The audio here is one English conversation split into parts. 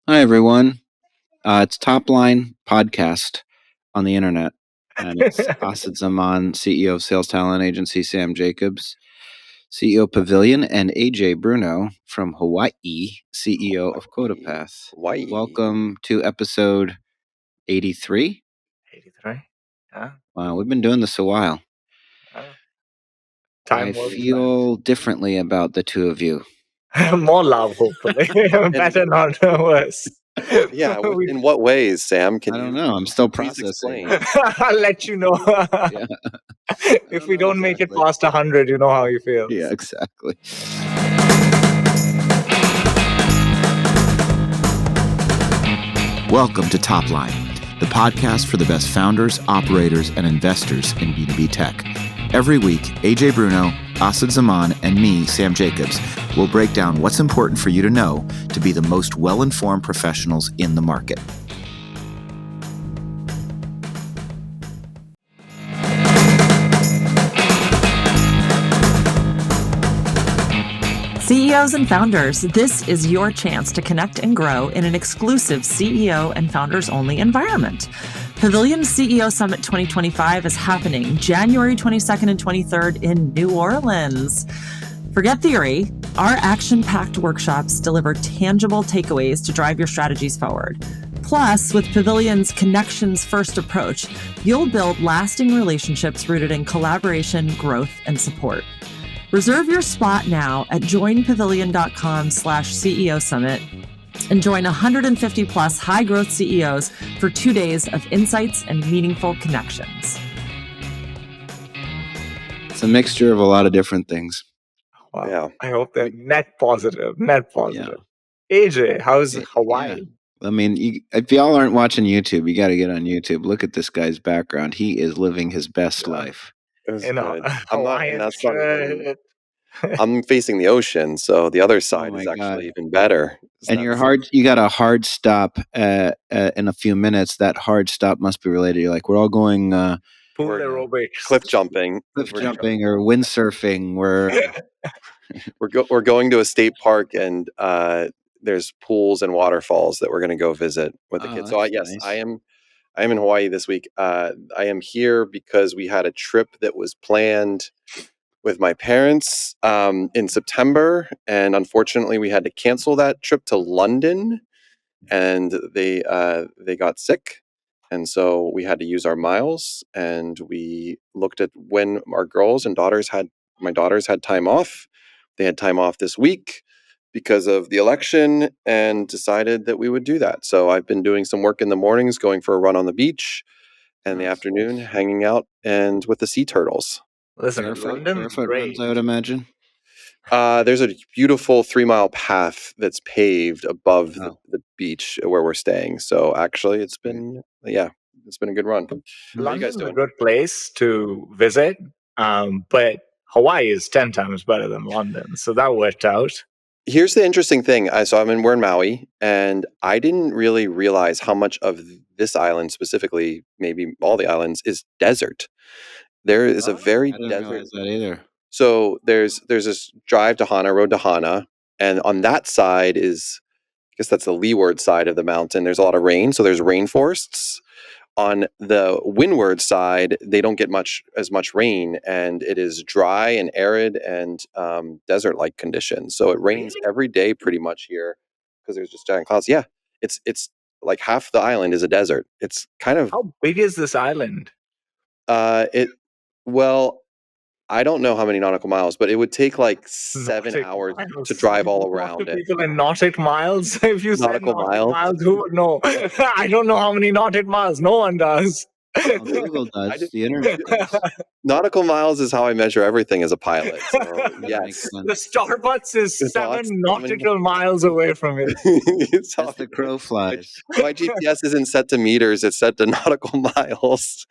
Hi, everyone. It's Topline podcast on the internet, and it's Asad Zaman, CEO of Sales Talent Agency, Sam Jacobs, CEO Pavilion, and AJ Bruno from Hawaii, CEO of CodaPath. Hawaii. Welcome to episode 83. 83. Yeah. Wow, we've been doing this a while. I feel differently about the two of you. More love, hopefully. Better, not worse. Yeah, in what ways, Sam? I don't know. I'm still processing. I'll let you know. Yeah. If we don't make it past 100, you know how you feel. Yeah, exactly. Welcome to Topline, the podcast for the best founders, operators, and investors in B2B tech. Every week, AJ Bruno, Asad Zaman, and me, Sam Jacobs, will break down what's important for you to know to be the most well-informed professionals in the market. CEOs and founders, this is your chance to connect and grow in an exclusive CEO and founders-only environment. Pavilion CEO Summit 2025 is happening January 22nd and 23rd in New Orleans. Forget theory. Our action-packed workshops deliver tangible takeaways to drive your strategies forward. Plus, with Pavilion's connections-first approach, you'll build lasting relationships rooted in collaboration, growth, and support. Reserve your spot now at joinpavilion.com/CEO Summit and join 150 plus high growth CEOs for 2 days of insights and meaningful connections. It's a mixture of a lot of different things. Wow. Yeah. I hope they're net positive. Yeah. AJ, how's Hawaii? Yeah. I mean, if y'all aren't watching YouTube, you got to get on YouTube. Look at this guy's background. He is living his best life. I'm facing the ocean, so the other side is actually even better. And you got a hard stop in a few minutes. That hard stop must be related. You're like, we're all going pool aerobics, cliff jumping or windsurfing. We're going to a state park, and there's pools and waterfalls that we're going to go visit with the kids. So nice. I am in Hawaii this week. I am here because we had a trip that was planned with my parents in September, and unfortunately we had to cancel that trip to London, and they got sick, and so we had to use our miles, and we looked at when our my daughters had time off. They had time off this week because of the election, and decided that we would do that. So I've been doing some work in the mornings, going for a run on the beach, and the afternoon hanging out and with the sea turtles. Listen, barefoot runs, I would imagine. There's a beautiful 3-mile path that's paved above the beach where we're staying. So actually, it's been a good run. London's a good place to visit, but Hawaii is 10 times better than London, so that worked out. Here's the interesting thing. We're in Maui, and I didn't really realize how much of this island, specifically, maybe all the islands, is desert. There is a very desert. I didn't realize that either. So there's this drive to Hana, road to Hana, and on that side is, I guess that's the leeward side of the mountain. There's a lot of rain, so there's rainforests. On the windward side, they don't get as much rain, and it is dry and arid and desert-like conditions. So it rains every day pretty much here because there's just giant clouds. Yeah, it's like half the island is a desert. It's kind of... How big is this island? I don't know how many nautical miles, but it would take like 7 hours to drive all around it. People in nautical miles? If you said nautical miles, who would know? I don't know how many nautical miles. No one does. Google does. The internet does. Nautical miles is how I measure everything as a pilot. So, yes. The Starbucks is 7 nautical miles away from it. As the crow flies. My GPS isn't set to meters; it's set to nautical miles.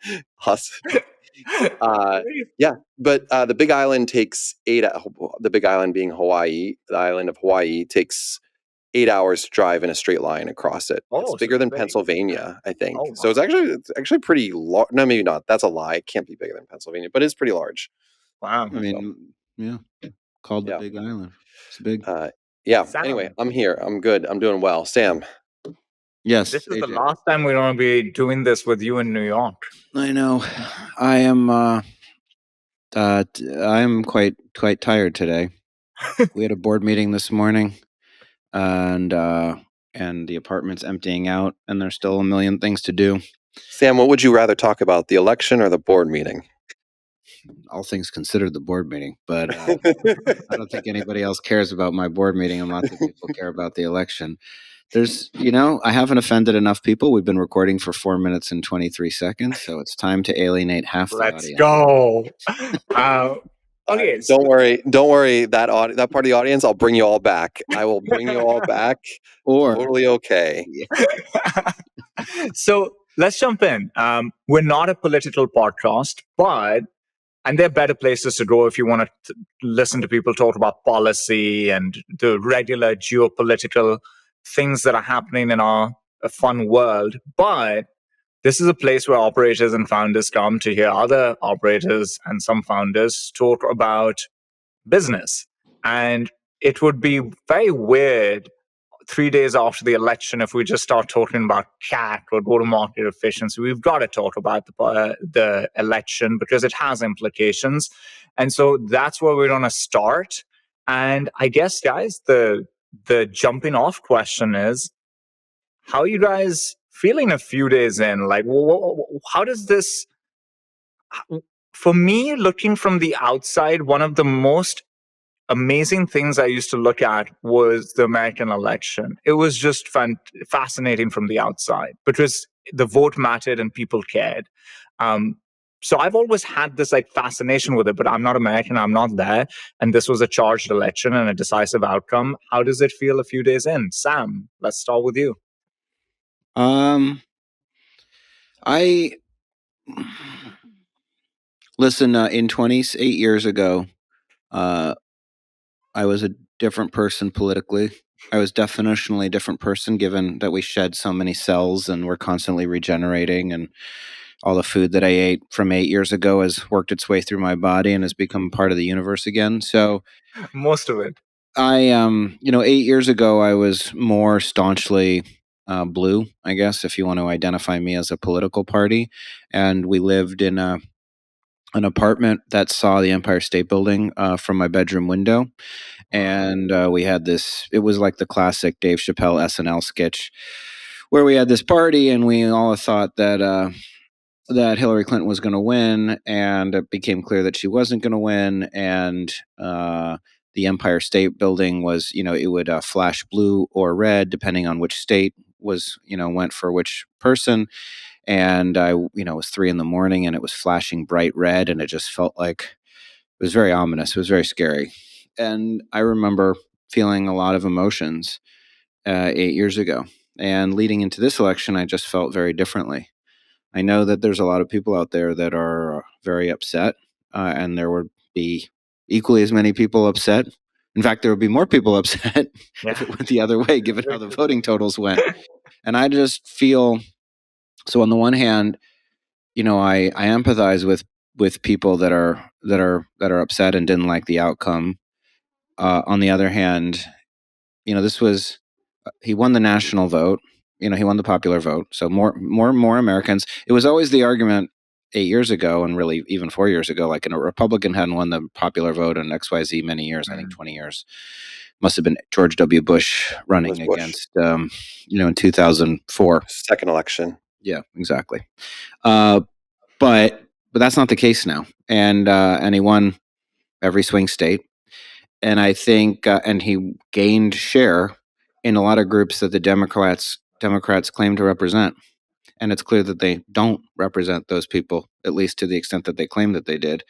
But the Big Island takes 8. The Big Island being Hawaii, the island of Hawaii takes 8 hours to drive in a straight line across it. It's bigger than Pennsylvania, I think. Wow. So it's actually pretty large. No, maybe not. That's a lie. It can't be bigger than Pennsylvania, but it's pretty large. Wow. I mean, called the Big Island. It's big. Anyway, I'm here. I'm good. I'm doing well. Sam. Yes. This is AJ. the last time we're going to be doing this with you in New York. I know. I am. I'm quite tired today. We had a board meeting this morning, and the apartment's emptying out, and there's still a million things to do. Sam, what would you rather talk about, the election or the board meeting? All things considered, the board meeting, but I don't think anybody else cares about my board meeting, and lots of people care about the election. There's, I haven't offended enough people. We've been recording for 4 minutes and 23 seconds, so it's time to alienate half the audience. Let's go. Okay. Don't worry. That part of the audience, I'll bring you all back. I will bring you all back. Or totally okay. Yeah. So let's jump in. We're not a political podcast, and there are better places to go if you want to listen to people talk about policy and the regular geopolitical things that are happening in our fun world. But this is a place where operators and founders come to hear other operators and some founders talk about business. And it would be very weird 3 days after the election if we just start talking about CAC or go-to-market efficiency. We've got to talk about the election because it has implications. And so that's where we're going to start. And I guess, guys, the jumping off question is, how are you guys feeling a few days in? Like, how does this... For me, looking from the outside, one of the most amazing things I used to look at was the American election. It was just fascinating from the outside because the vote mattered and people cared. So I've always had this fascination with it, but I'm not American. I'm not there. And this was a charged election and a decisive outcome. How does it feel a few days in? Sam, let's start with you. Listen, in 28 years ago, I was a different person politically. I was definitionally a different person, given that we shed so many cells and we're constantly regenerating, and all the food that I ate from 8 years ago has worked its way through my body and has become part of the universe again. So most of it. 8 years ago, I was more staunchly blue, I guess, if you want to identify me as a political party. And we lived in an apartment that saw the Empire State Building from my bedroom window. And we had this, it was like the classic Dave Chappelle SNL sketch where we had this party and we all thought that Hillary Clinton was going to win, and it became clear that she wasn't going to win. And the Empire State Building was, it would flash blue or red depending on which state was, went for which person. And it was 3 a.m. and it was flashing bright red, and it just felt like it was very ominous. It was very scary. And I remember feeling a lot of emotions 8 years ago. And leading into this election, I just felt very differently. I know that there's a lot of people out there that are very upset, and there would be equally as many people upset. In fact, there would be more people upset if it went the other way, given how the voting totals went. And I just feel, so on the one hand, I empathize with people that are upset and didn't like the outcome. On the other hand, he won the national vote. He won the popular vote. So more Americans. It was always the argument 8 years ago, and really even 4 years ago, like a Republican hadn't won the popular vote in XYZ many years, I think 20 years. Must have been George W. Bush running against, in 2004. Second election. Yeah, exactly. But that's not the case now. And he won every swing state. And I think, and he gained share in a lot of groups that the Democrats claim to represent. And it's clear that they don't represent those people, at least to the extent that they claim that they did,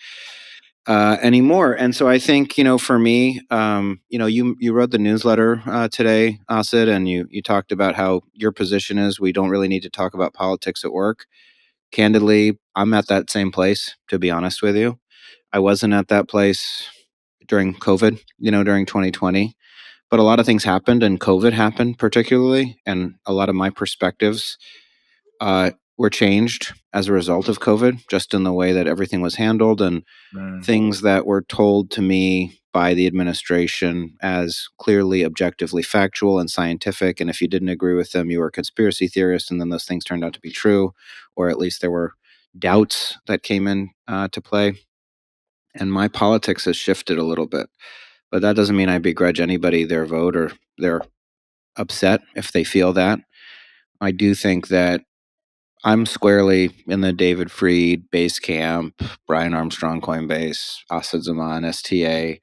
anymore. And so I think, for me, you wrote the newsletter today, Asad, and you talked about how your position is we don't really need to talk about politics at work. Candidly, I'm at that same place, to be honest with you. I wasn't at that place during COVID, during 2020. But a lot of things happened, and COVID happened particularly, and a lot of my perspectives were changed as a result of COVID, just in the way that everything was handled and things that were told to me by the administration as clearly objectively factual and scientific. And if you didn't agree with them, you were a conspiracy theorist. And then those things turned out to be true, or at least there were doubts that came in to play. And my politics has shifted a little bit. But that doesn't mean I begrudge anybody their vote or they're upset if they feel that. I do think that I'm squarely in the David Fried, Basecamp, Brian Armstrong, Coinbase, Asad Zaman, STA.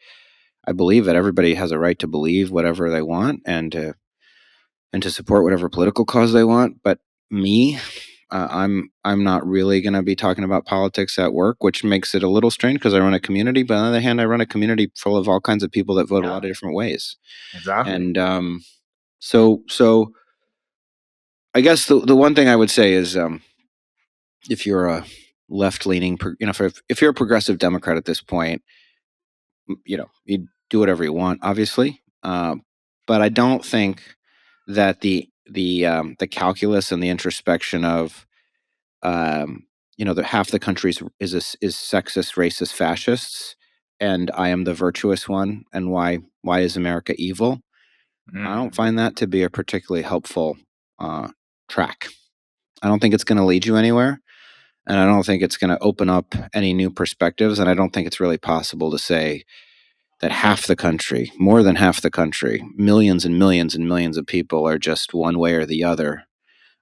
I believe that everybody has a right to believe whatever they want and to support whatever political cause they want. But me, I'm not really going to be talking about politics at work, which makes it a little strange because I run a community. But on the other hand, I run a community full of all kinds of people that vote a lot of different ways. Exactly. And so I guess the one thing I would say is if you're a left-leaning, if you're a progressive Democrat at this point, you do whatever you want, obviously. But I don't think that the calculus and the introspection of that half the country is sexist, racist, fascists, and I am the virtuous one, and why is America evil? I don't find that to be a particularly helpful track. I don't think it's going to lead you anywhere, and I don't think it's going to open up any new perspectives, and I don't think it's really possible to say that half the country, more than half the country, millions and millions and millions of people are just one way or the other.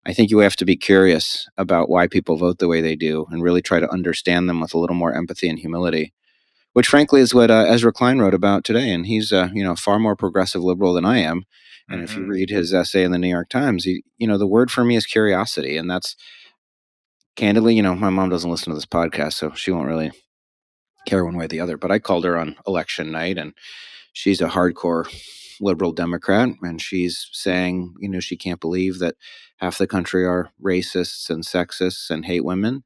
I think you have to be curious about why people vote the way they do and really try to understand them with a little more empathy and humility, which frankly is what Ezra Klein wrote about today. And he's far more progressive liberal than I am. And if you read his essay in the New York Times, the word for me is curiosity. And that's candidly, my mom doesn't listen to this podcast, so she won't really care one way or the other. But I called her on election night, and she's a hardcore liberal Democrat, and she's saying, she can't believe that half the country are racists and sexists and hate women.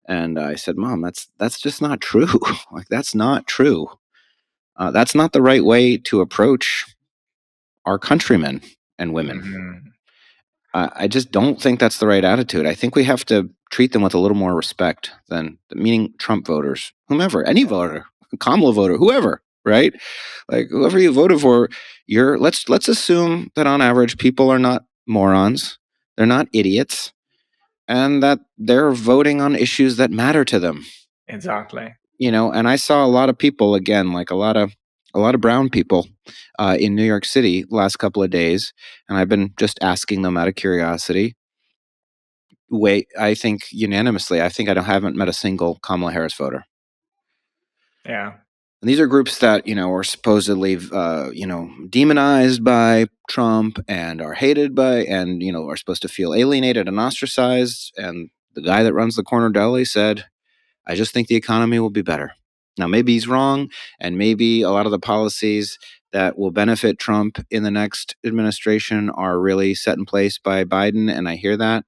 And I said, Mom, that's just not true. Like, that's not true. That's not the right way to approach our countrymen and women. I just don't think that's the right attitude. I think we have to treat them with a little more respect than meaning Trump voters, whomever, any voter, Kamala voter, whoever, right? Like whoever you voted for, let's assume that on average people are not morons, they're not idiots, and that they're voting on issues that matter to them. Exactly. And I saw a lot of people, again, like a lot of brown people in New York City last couple of days, and I've been just asking them out of curiosity. I think unanimously, I haven't met a single Kamala Harris voter. Yeah. And these are groups that, are supposedly, demonized by Trump and are hated by, and, are supposed to feel alienated and ostracized. And the guy that runs the corner deli said, I just think the economy will be better. Now, maybe he's wrong, and maybe a lot of the policies that will benefit Trump in the next administration are really set in place by Biden, and I hear that.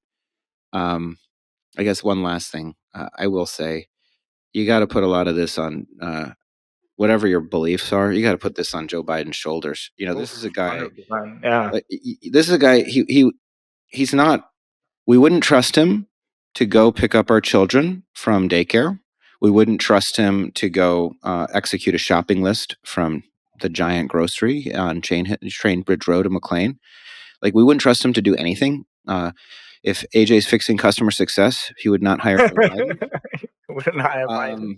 I guess one last thing I will say, you got to put a lot of this on whatever your beliefs are. You got to put this on Joe Biden's shoulders. This is a guy. 100%. Yeah. This is a guy. He's not. We wouldn't trust him to go pick up our children from daycare. We wouldn't trust him to go execute a shopping list from the giant grocery on Train Bridge Road in McLean. Like, we wouldn't trust him to do anything. If AJ's fixing customer success, he would not hire Joe Biden. Wouldn't hire Biden.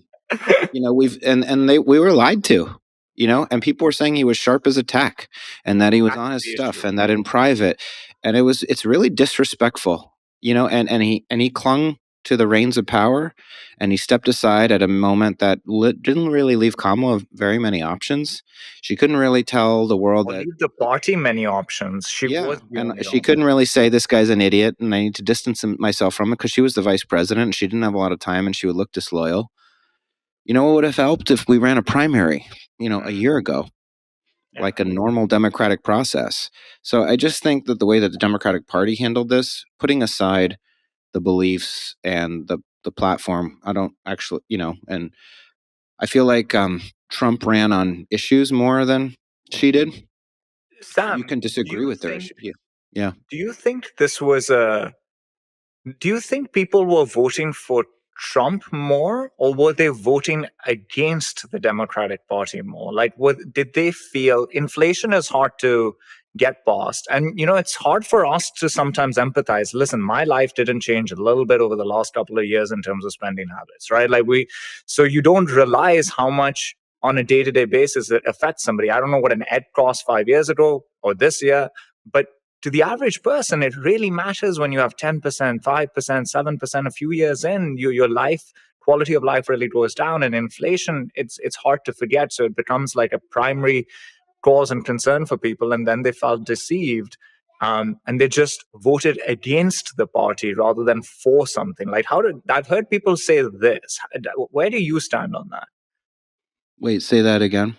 We were lied to, and people were saying he was sharp as a tack and that he was on his stuff and that in private. And it's really disrespectful, and he clung to the reins of power, and he stepped aside at a moment that didn't really leave Kamala very many options. She couldn't really tell the world that leave the party many options. She couldn't really say this guy's an idiot and I need to distance myself from it, because she was the vice president and she didn't have a lot of time and she would look disloyal. It would have helped if we ran a primary, a year ago, like a normal democratic process. So I just think that the way that the Democratic Party handled this, putting aside the beliefs and the platform, I don't actually, and I feel like Trump ran on issues more than she did. Sam, you can disagree with their issue. Yeah. Do you think this was a Do you think people were voting for Trump more, or were they voting against the Democratic Party more? Like, did they feel inflation is hard to get past? And, it's hard for us to sometimes empathize. Listen, my life didn't change a little bit over the last couple of years in terms of spending habits, right? So you don't realize how much on a day-to-day basis it affects somebody. I don't know what an ed cost 5 years ago or this year, but to the average person, it really matters when you have 10%, 5%, 7%, a few years in, your quality of life really goes down. And inflation, it's hard to forget. So it becomes like a primary cause and concern for people. And then they felt deceived. And they just voted against the party rather than for something. Like, I've heard people say this. Where do you stand on that? Wait, say that again.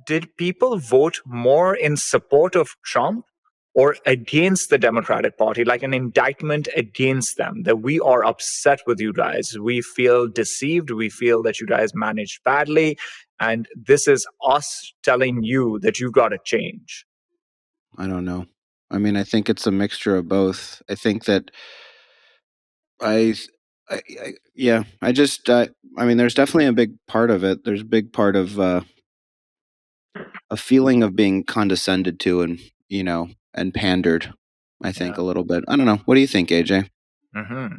Did people vote more in support of Trump or against the Democratic Party, like an indictment against them, that we are upset with you guys? We feel deceived. We feel that you guys managed badly. And this is us telling you that you've got to change. I don't know. I mean, I think it's a mixture of both. I think that I mean, there's definitely a big part of it. There's a big part of a feeling of being condescended to and, and pandered, I think, a little bit. I don't know. What do you think, AJ? Mm-hmm.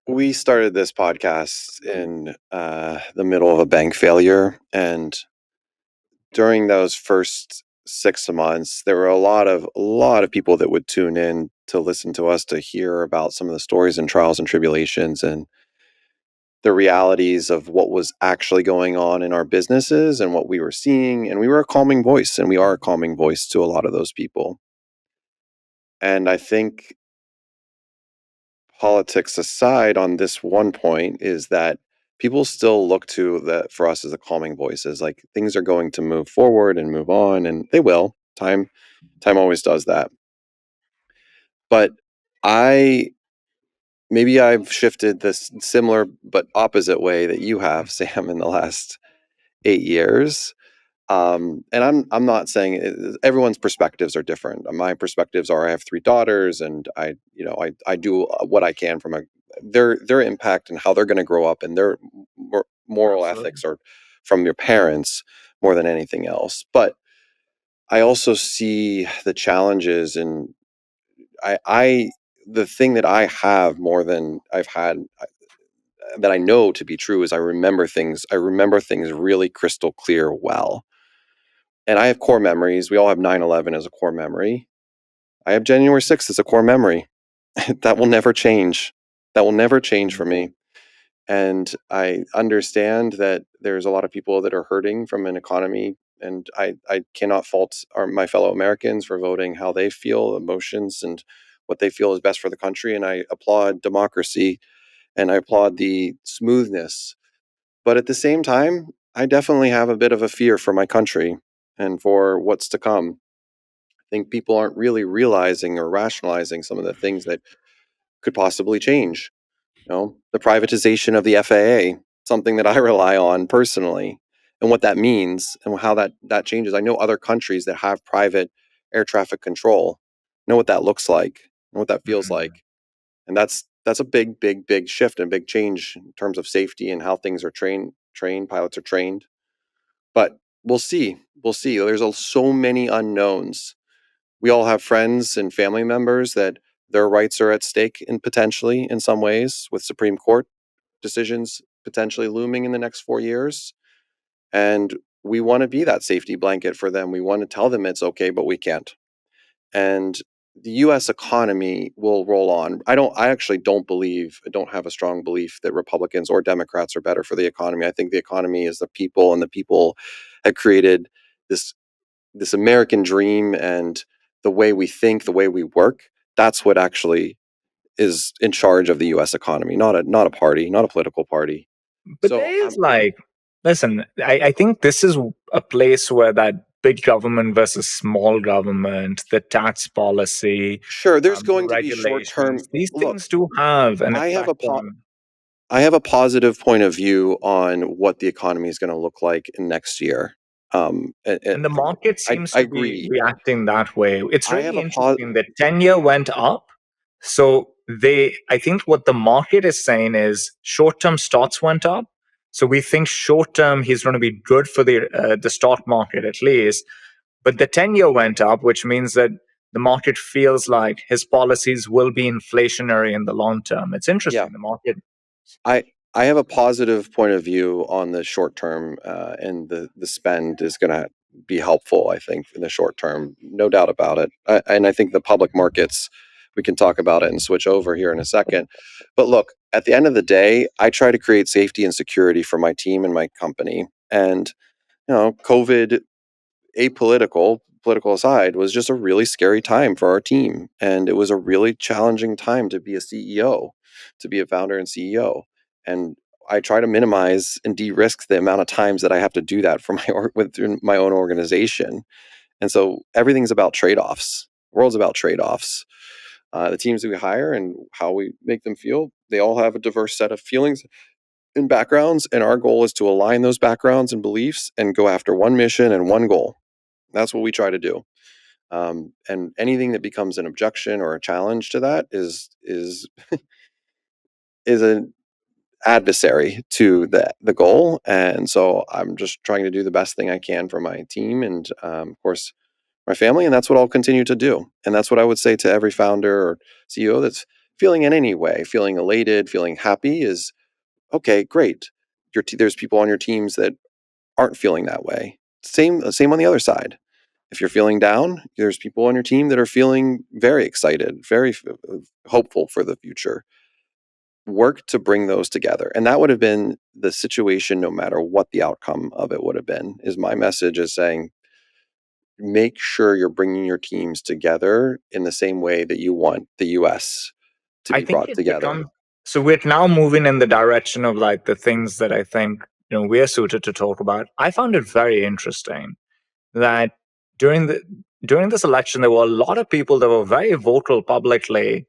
We started this podcast in the middle of a bank failure, and during those first 6 months, there were a lot of people that would tune in to listen to us, to hear about some of the stories and trials and tribulations and the realities of what was actually going on in our businesses and what we were seeing. And we were a calming voice, and we are a calming voice to a lot of those people. And I think, politics aside, on this one point, is that people still look to that for us as a calming voices. Like, things are going to move forward and move on, and they will. Time always does that. But maybe I've shifted this similar but opposite way that you have, Sam, in the last 8 years. And I'm not saying everyone's perspectives are different. My perspectives are, I have 3 daughters, and I do what I can from their impact and how they're going to grow up, and their moral ethics are from your parents more than anything else. But I also see the challenges, and the thing that I have more than I've had, that I know to be true, is I remember things really crystal clear well. And I have core memories. We all have 9/11 as a core memory. I have January 6th as a core memory. That will never change. That will never change for me. And I understand that there's a lot of people that are hurting from an economy, and I cannot fault my fellow Americans for voting how they feel, emotions, and what they feel is best for the country. And I applaud democracy, and I applaud the smoothness. But at the same time, I definitely have a bit of a fear for my country and for what's to come. I think people aren't really realizing or rationalizing some of the things that could possibly change. The privatization of the FAA, something that I rely on personally, and what that means and how that changes. I know other countries that have private air traffic control, know what that looks like and what that feels like. And that's a big shift and big change in terms of safety and how things are trained. Pilots are trained. But we'll see. There's so many unknowns. We all have friends and family members that their rights are at stake, potentially in some ways, with Supreme Court decisions potentially looming in the next 4 years. And we want to be that safety blanket for them. We want to tell them it's okay, but we can't. And the U.S. economy will roll on. I don't have a strong belief that Republicans or Democrats are better for the economy. I think the economy is the people, and the people have created this American dream, and the way we think, the way we work. That's what actually is in charge of the U.S. economy, not a party, not a political party. But so there is listen, I think this is a place where that big government versus small government, the tax policy. Sure, there's going to be short-term. These things do have an effect I have a positive point of view on what the economy is going to look like in next year. And the market seems to be reacting that way. It's really interesting. The 10-year went up. So I think what the market is saying is short-term stocks went up. So we think short-term he's going to be good for the stock market at least. But the 10-year went up, which means that the market feels like his policies will be inflationary in the long term. It's interesting. The market. I have a positive point of view on the short term, and the spend is going to be helpful, I think, in the short term, no doubt about it. And I think the public markets, we can talk about it and switch over here in a second. But look, at the end of the day, I try to create safety and security for my team and my company. And, COVID, political aside, was just a really scary time for our team. And it was a really challenging time to be a CEO, to be a founder and CEO. And I try to minimize and de-risk the amount of times that I have to do that for within my own organization. And so everything's about trade-offs. The world's about trade-offs. The teams that we hire and how we make them feel, they all have a diverse set of feelings and backgrounds. And our goal is to align those backgrounds and beliefs and go after one mission and one goal. That's what we try to do. And anything that becomes an objection or a challenge to that is an adversary to the goal. And so I'm just trying to do the best thing I can for my team and, of course, my family. And that's what I'll continue to do. And that's what I would say to every founder or CEO that's feeling in any way, feeling elated, feeling happy is, okay, great. There's people on your teams that aren't feeling that way. Same on the other side. If you're feeling down, there's people on your team that are feeling very excited, very hopeful for the future. Work to bring those together. And that would have been the situation no matter what the outcome of it would have been, is my message, is saying, make sure you're bringing your teams together in the same way that you want the US to be brought together. So we're now moving in the direction of like the things that I think we're suited to talk about. I found it very interesting that during this election, there were a lot of people that were very vocal publicly,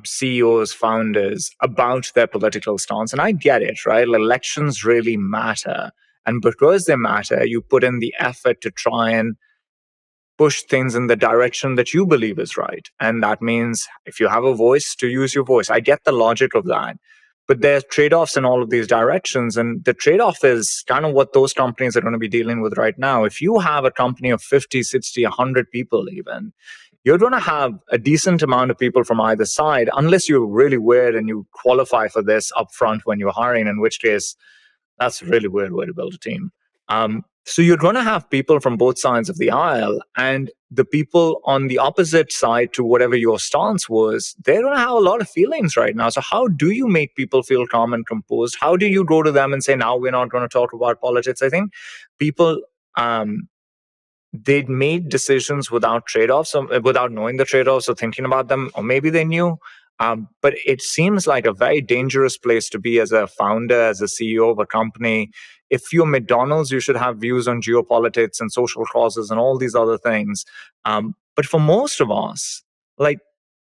CEOs, founders, about their political stance. And I get it, right? Elections really matter. And because they matter, you put in the effort to try and push things in the direction that you believe is right. And that means if you have a voice, to use your voice. I get the logic of that. But there's trade-offs in all of these directions. And the trade-off is kind of what those companies are going to be dealing with right now. If you have a company of 50, 60, 100 people even, you're going to have a decent amount of people from either side, unless you're really weird and you qualify for this upfront when you're hiring, in which case that's a really weird way to build a team. So you're going to have people from both sides of the aisle, and the people on the opposite side to whatever your stance was, they're going to have a lot of feelings right now. So how do you make people feel calm and composed? How do you go to them and say, now we're not going to talk about politics? I think people, they'd made decisions without trade-offs, without knowing the trade-offs or thinking about them, or maybe they knew. But it seems like a very dangerous place to be as a founder, as a CEO of a company. If you're McDonald's, you should have views on geopolitics and social causes and all these other things. But for most of us, like,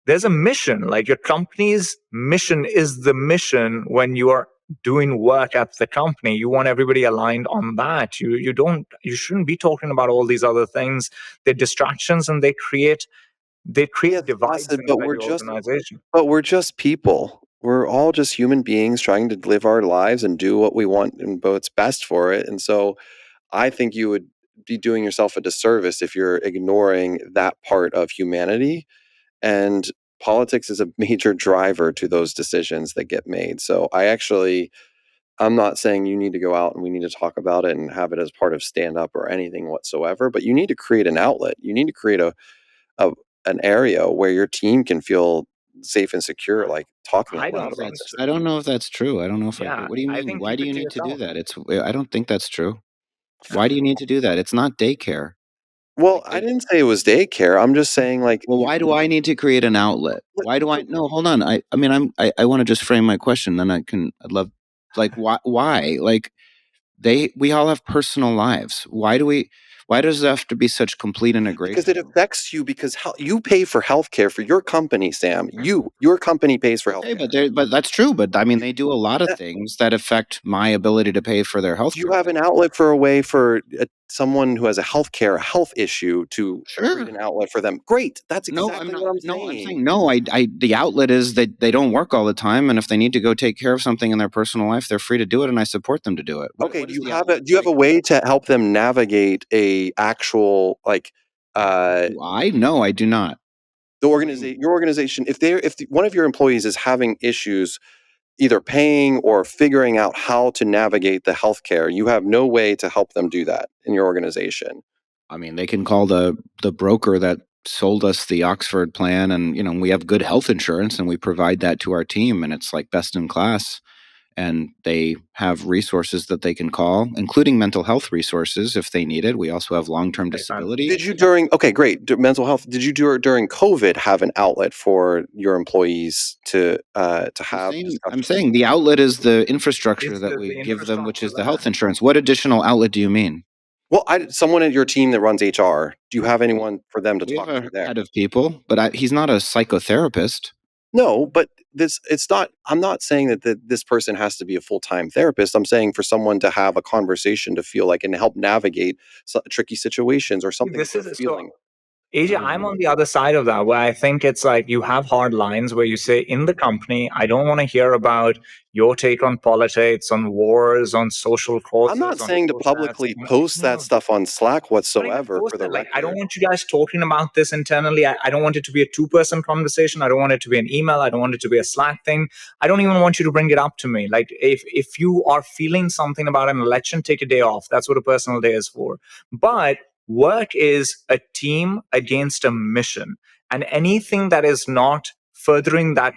there's a mission. Like, your company's mission is the mission when you are doing work at the company. You want everybody aligned on that. You shouldn't be talking about all these other things. They're distractions, and they create divides in the organization. But we're just people. We're all just human beings trying to live our lives and do what we want and what's best for it. And so I think you would be doing yourself a disservice if you're ignoring that part of humanity. And politics is a major driver to those decisions that get made. So I'm not saying you need to go out and we need to talk about it and have it as part of stand-up or anything whatsoever, but you need to create an outlet. You need to create an area where your team can feel safe and secure, like talking out loud about this. I don't know if that's true. I don't know if what do you mean? Why do you need to do that? I don't think that's true. Why do you need to do that? It's not daycare. Well, I didn't say it was daycare. I'm just saying, like, well, why do I need to create an outlet? Why do I? No, hold on. I mean, I want to just frame my question. Then I'd love, like, why? Like, we all have personal lives. Why does it have to be such complete integration? Because it affects you, because you pay for healthcare for your company, Sam. Your company pays for healthcare. Okay, but that's true. But I mean, they do a lot of things that affect my ability to pay for their healthcare. You have an outlet for a way for someone who has a health issue to create an outlet for them. Great. That's exactly what I'm saying. No, I'm saying no. The outlet is that they don't work all the time, and if they need to go take care of something in their personal life, they're free to do it, and I support them to do it. Okay. Do you have a way to help them navigate a actual like? No, I do not. Your organization, if one of your employees is having issues either paying or figuring out how to navigate the healthcare, you have no way to help them do that in your organization. I mean, they can call the broker that sold us the Oxford plan, and we have good health insurance, and we provide that to our team, and it's like best in class. And they have resources that they can call, including mental health resources if they need it. We also have long-term disability. Did you mental health? Did you during COVID have an outlet for your employees to have? I'm saying the outlet is the infrastructure that we give them, which is the health insurance. What additional outlet do you mean? Well, someone at your team that runs HR. Do you have anyone for them to talk to there? Head of people, but he's not a psychotherapist. No, but it's not. I'm not saying that this person has to be a full-time therapist. I'm saying for someone to have a conversation to feel like and help navigate tricky situations or something. This is feeling. AJ, I'm on the other side of that, where I think it's like you have hard lines where you say, in the company, I don't want to hear about your take on politics, on wars, on social causes. I'm not saying to publicly post that stuff on Slack whatsoever. For the record. I don't want you guys talking about this internally. I don't want it to be a two-person conversation. I don't want it to be an email. I don't want it to be a Slack thing. I don't even want you to bring it up to me. Like if you are feeling something about an election, take a day off. That's what a personal day is for. But work is a team against a mission, and anything that is not furthering that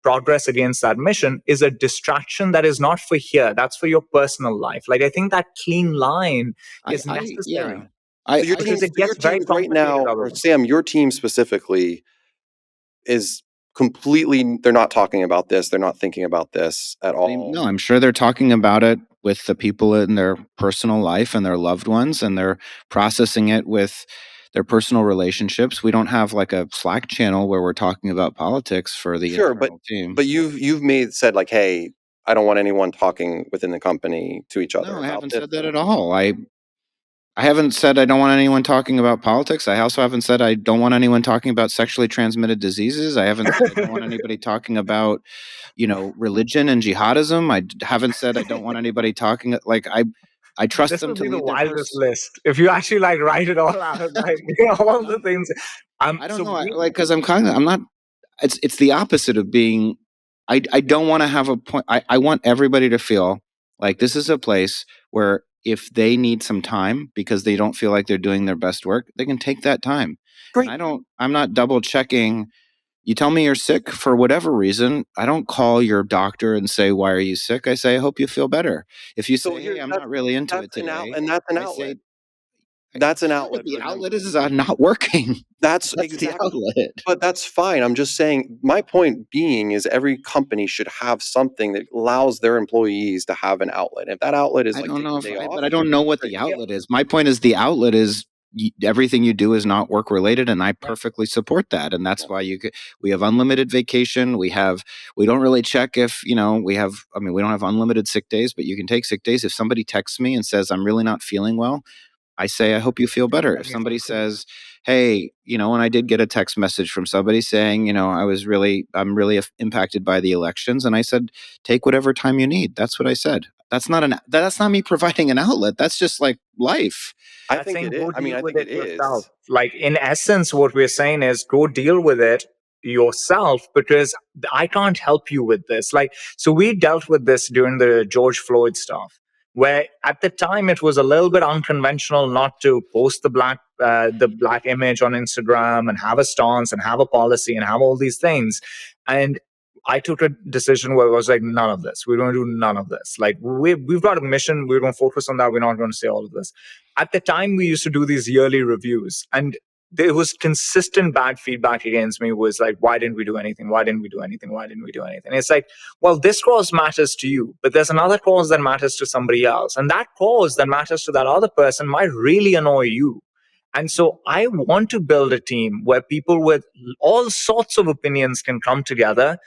progress against that mission is a distraction that is not for here. That's for your personal life. Like I think that clean line is necessary. So your team right now, or Sam, your team specifically is completely. They're not talking about this. They're not thinking about this at all. No, I'm sure they're talking about it with the people in their personal life and their loved ones, and they're processing it with their personal relationships. We don't have like a Slack channel where we're talking about politics for the internal team. But you've said like, hey, I don't want anyone talking within the company to each other. No, I haven't said that at all. I haven't said I don't want anyone talking about politics. I also haven't said I don't want anyone talking about sexually transmitted diseases. I haven't said I don't want anybody talking about, religion and jihadism. I haven't said I don't want anybody talking like I trust them to lead the wildest list. If you actually write it all out, all the things. I don't know, because I'm not. It's the opposite of being. I don't want to have a point. I want everybody to feel like this is a place where if they need some time because they don't feel like they're doing their best work, they can take that time. Great. I'm not double checking. You tell me you're sick for whatever reason. I don't call your doctor and say, why are you sick? I say, I hope you feel better. If you say, hey, I'm not really into it today. And that's an outlet. That's an outlet. The outlet is not working. That's exactly the outlet. But that's fine. I'm just saying, my point being is every company should have something that allows their employees to have an outlet. If that outlet is but I don't know what the outlet is. My point is the outlet is everything you do is not work related, and I perfectly support that. And that's why we have unlimited vacation. We don't really check if, we don't have unlimited sick days, but you can take sick days. If somebody texts me and says, I'm really not feeling well, I say, I hope you feel better. If somebody says, hey, and I did get a text message from somebody saying, I'm really impacted by the elections. And I said, take whatever time you need. That's what I said. That's not me providing an outlet. That's just like life. I think it is. I think it is. Like in essence, what we're saying is go deal with it yourself, because I can't help you with this. So we dealt with this during the George Floyd stuff, where at the time it was a little bit unconventional not to post the black image on Instagram and have a stance and have a policy and have all these things. And I took a decision where I was like, none of this. We're going to do none of this. Like we've got a mission. We're going to focus on that. We're not going to say all of this. At the time, we used to do these yearly reviews, and there was consistent bad feedback against me was like, why didn't we do anything? Why didn't we do anything? Why didn't we do anything? It's like, well, this cause matters to you, but there's another cause that matters to somebody else. And that cause that matters to that other person might really annoy you. And so I want to build a team where people with all sorts of opinions can come together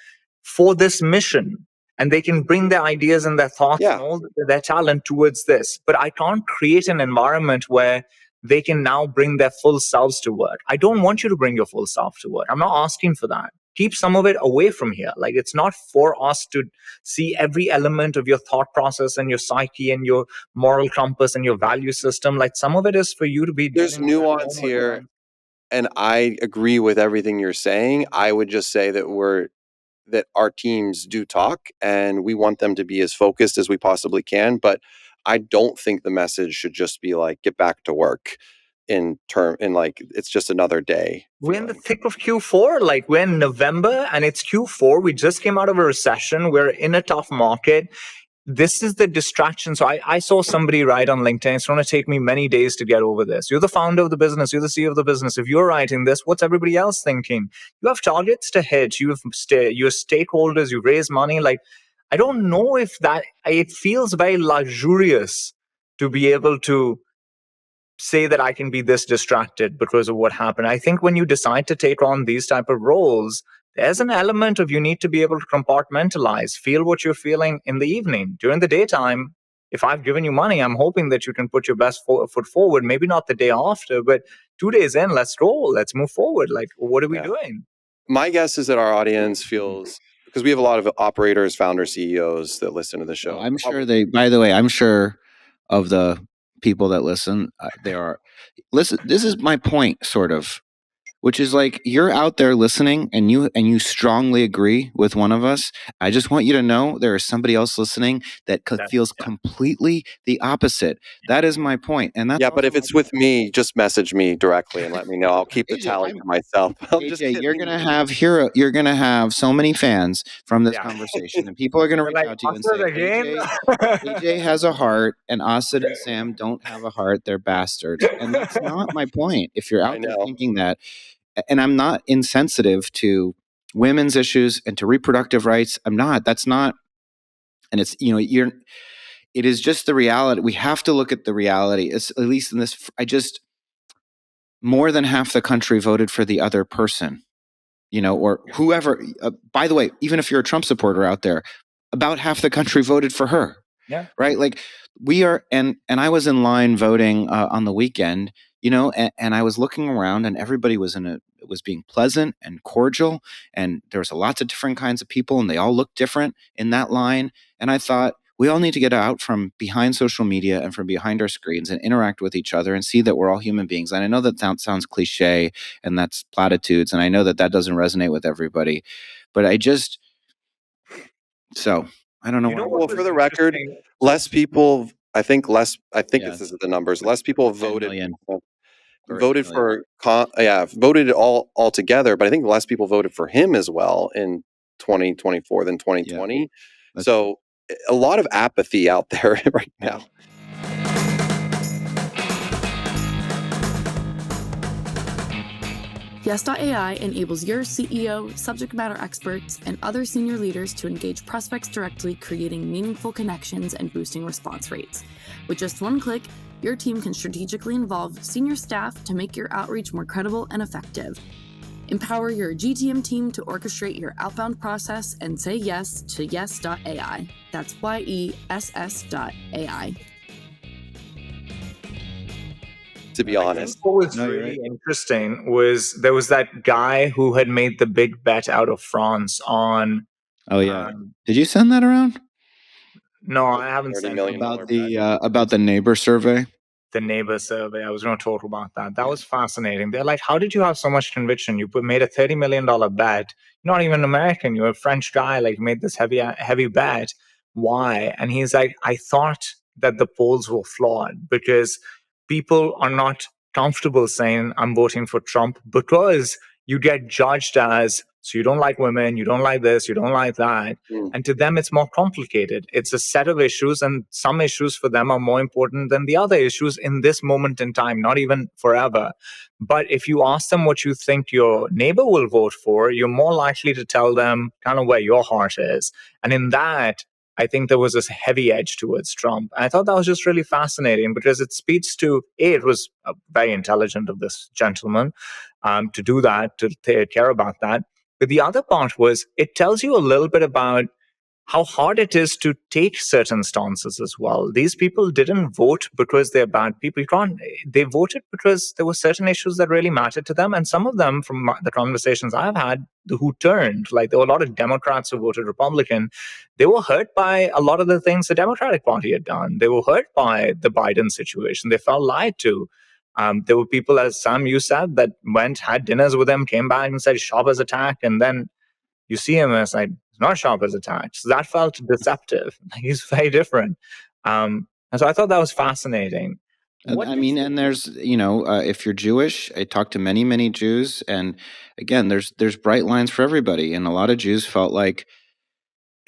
for this mission. and they can bring their ideas and their thoughts and all their talent towards this. But I can't create an environment where they can now bring their full selves to work. I don't want you to bring your full self to work. I'm not asking for that. Keep some of it away from here. Like, it's not for us to see every element of your thought process and your psyche and your moral compass and your value system. Like, some of it is for you to be. There's nuance here, and I agree with everything you're saying. I would just say that our teams do talk, and we want them to be as focused as we possibly can. But I don't think the message should just be like, get back to work in like, it's just another day. We're in the thick of Q4. Like, we're in November and it's Q4. We just came out of a recession. We're in a tough market. This is the distraction. So I saw somebody write on LinkedIn, it's going to take me many days to get over this. You're the founder of the business. You're the CEO of the business. If you're writing this, what's everybody else thinking? You have targets to hit. You have your stakeholders. You raise money. Like, I don't know if that, it feels very luxurious to be able to say that I can be this distracted because of what happened. I think when you decide to take on these type of roles, there's an element of you need to be able to compartmentalize, feel what you're feeling in the evening. During the daytime, if I've given you money, I'm hoping that you can put your best foot forward. Maybe not the day after, but 2 days in, let's roll. Let's move forward. Like, what are we doing? My guess is that our audience feels, because we have a lot of operators, founders, CEOs that listen to the show. I'm sure by the way, I'm sure of the people that listen, listen, this is my point, sort of, which is like, you're out there listening and you strongly agree with one of us. I just want you to know there is somebody else listening that feels completely the opposite. That is my point. And that's but if it's with me, just message me directly and let me know. I'll keep the tally to myself. AJ, you're gonna have so many fans from this conversation, and people are gonna reach out to you and say, AJ has a heart, and Asad and Sam don't have a heart. They're bastards. And that's not my point. If you're out there thinking that, and I'm not insensitive to women's issues and to reproductive rights. I'm not. That's not. And it's, it is just the reality. We have to look at the reality. It's, at least in this, more than half the country voted for the other person, or whoever. By the way, even if you're a Trump supporter out there, about half the country voted for her. Yeah. Right. Like, we are. And I was in line voting on the weekend, and I was looking around, and everybody was being pleasant and cordial, and there was lots of different kinds of people, and they all looked different in that line. And I thought, we all need to get out from behind social media and from behind our screens and interact with each other and see that we're all human beings. And I know that sounds cliche and that's platitudes, and I know that doesn't resonate with everybody, but I don't know. Well, for the record, less people. I think this is the numbers. Less people voted voted all together, but I think less people voted for him as well in 2024 than 2020. Yeah. So a lot of apathy out there right now. Yes.ai enables your CEO, subject matter experts, and other senior leaders to engage prospects directly, creating meaningful connections and boosting response rates. With just one click, your team can strategically involve senior staff to make your outreach more credible and effective. Empower your GTM team to orchestrate your outbound process and say yes to yes.ai. That's YESS.ai. To be honest, what was really interesting was there was that guy who had made the big bet out of France on. Oh yeah, did you send that around? No, I haven't sent $30 million about the neighbor survey. The neighbor survey. I was going to talk about that. That was fascinating. They're like, how did you have so much conviction? You made a $30 million bet. You're not even American. You're a French guy. Like, made this heavy bet. Why? And he's like, I thought that the polls were flawed because people are not comfortable saying I'm voting for Trump because you get judged as, so you don't like women, you don't like this, you don't like that. And to them, it's more complicated. It's a set of issues, and some issues for them are more important than the other issues in this moment in time, not even forever. But if you ask them what you think your neighbor will vote for, you're more likely to tell them kind of where your heart is. And in that, I think there was this heavy edge towards Trump. And I thought that was just really fascinating because it speaks to, it was very intelligent of this gentleman to do that, to care about that. But the other part was, it tells you a little bit about how hard it is to take certain stances as well. These people didn't vote because they're bad people. They voted because there were certain issues that really mattered to them. And some of them, from the conversations I've had, who turned, like there were a lot of Democrats who voted Republican. They were hurt by a lot of the things the Democratic Party had done. They were hurt by the Biden situation. They felt lied to. There were people, as Sam, you said, that went, had dinners with him, came back and said, shoppers attack. And then you see him as like, not sharp as attached. So that felt deceptive. He's very different. And so I thought that was fascinating. And there's, if you're Jewish, I talked to many, many Jews, and again, there's bright lines for everybody. And a lot of Jews felt like,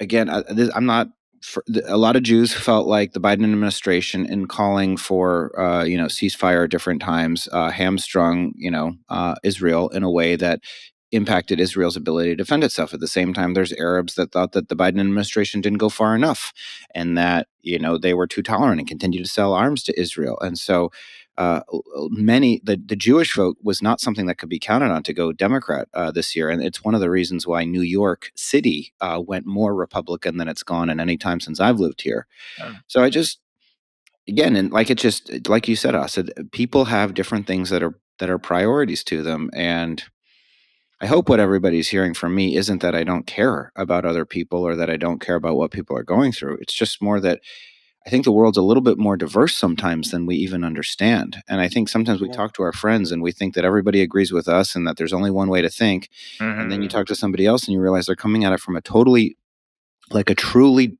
again, a lot of Jews felt like the Biden administration, in calling for, ceasefire at different times, hamstrung, Israel in a way that impacted Israel's ability to defend itself. At the same time, there's Arabs that thought that the Biden administration didn't go far enough, and that they were too tolerant and continued to sell arms to Israel. And so the Jewish vote was not something that could be counted on to go Democrat this year, and it's one of the reasons why New York City went more Republican than it's gone in any time since I've lived here. So I just, again, and like you said, Asad, people have different things that are priorities to them, and I hope what everybody's hearing from me isn't that I don't care about other people or that I don't care about what people are going through. It's just more that I think the world's a little bit more diverse sometimes than we even understand. And I think sometimes we talk to our friends and we think that everybody agrees with us and that there's only one way to think. Mm-hmm. And then you talk to somebody else and you realize they're coming at it from a truly